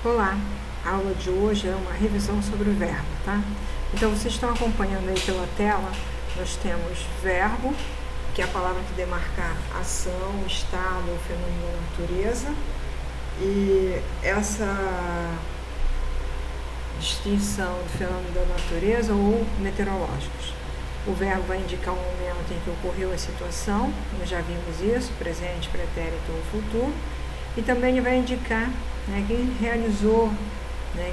Olá, a aula de hoje é uma revisão sobre o verbo, tá? Então, vocês estão acompanhando aí pela tela, nós temos verbo, que é a palavra que demarca ação, estado ou fenômeno da natureza, e essa distinção do fenômeno da natureza ou meteorológicos. O verbo vai indicar o momento em que ocorreu a situação, nós já vimos isso, presente, pretérito ou futuro, e também ele vai indicar quem realizou,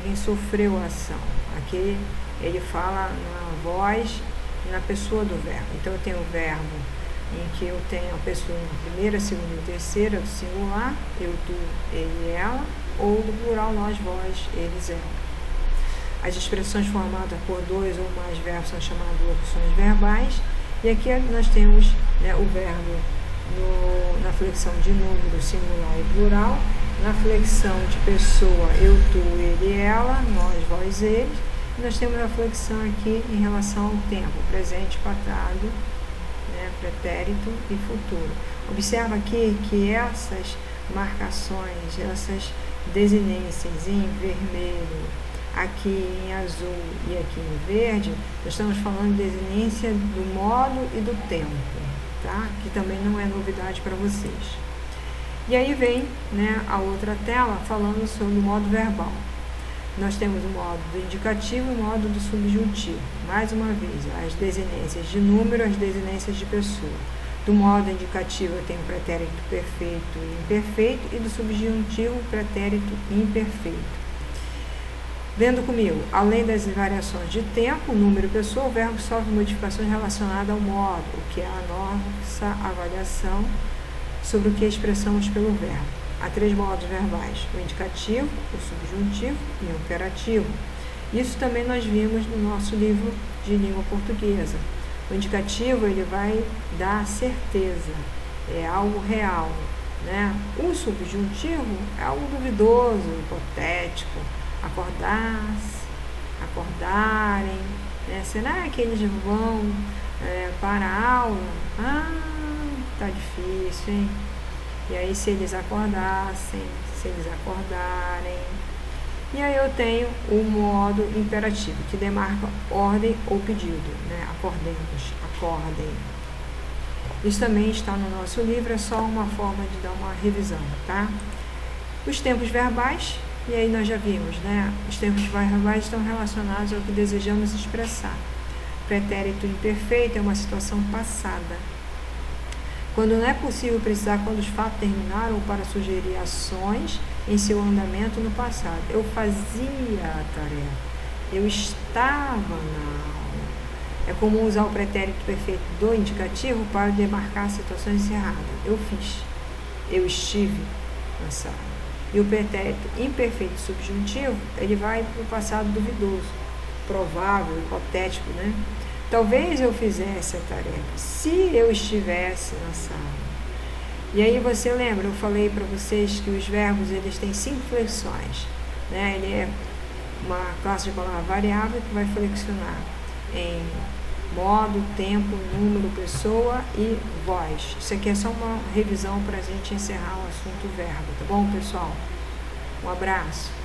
quem sofreu a ação. Aqui ele fala na voz e na pessoa do verbo. Então eu tenho o verbo em que eu tenho a pessoa na primeira, segunda e terceira do singular, eu, tu, ele, ela, ou do plural nós, vós, eles, ela. As expressões formadas por dois ou mais verbos são chamadas de locuções verbais. E aqui nós temos o verbo na flexão de número, singular e plural, na flexão de pessoa, eu, tu, ele, ela, nós, vós, eles. E nós temos a flexão aqui em relação ao tempo, presente, passado, pretérito e futuro. Observa aqui que essas marcações, essas desinências em vermelho, aqui em azul e aqui em verde, nós estamos falando de desinência do modo e do tempo, tá? Que também não é novidade para vocês. E aí vem a outra tela falando sobre o modo verbal. Nós temos o modo do indicativo e o modo do subjuntivo. Mais uma vez, as desinências de número, as desinências de pessoa. Do modo indicativo eu tenho pretérito perfeito e imperfeito, e do subjuntivo pretérito imperfeito. Vendo comigo, além das variações de tempo, número e pessoa, o verbo sofre modificações relacionadas ao modo, o que é a nossa avaliação sobre o que expressamos pelo verbo. Há três modos verbais: o indicativo, o subjuntivo e o imperativo. Isso também nós vimos no nosso livro de língua portuguesa. O indicativo ele vai dar certeza, é algo real, O subjuntivo é algo duvidoso, hipotético. Acordarem, será que eles vão para a aula? Tá difícil, hein? E aí se eles acordarem. E aí eu tenho o modo imperativo, que demarca ordem ou pedido, acordemos, acordem. Isso também está no nosso livro, é só uma forma de dar uma revisão, tá? Os tempos verbais. E aí nós já vimos, os tempos verbais estão relacionados ao que desejamos expressar. Pretérito imperfeito é uma situação passada, quando não é possível precisar quando os fatos terminaram ou para sugerir ações em seu andamento no passado. Eu fazia a tarefa, eu estava na aula. É comum usar o pretérito perfeito do indicativo para demarcar situações encerradas. Eu fiz, eu estive na sala. E o pretérito imperfeito subjuntivo, ele vai para o passado duvidoso, provável, hipotético, Talvez eu fizesse a tarefa, se eu estivesse na sala. E aí você lembra, eu falei para vocês que os verbos, eles têm 5 flexões, Ele é uma classe de palavra variável que vai flexionar em modo, tempo, número, pessoa e voz. Isso aqui é só uma revisão para a gente encerrar o assunto verbo, tá bom, pessoal? Um abraço.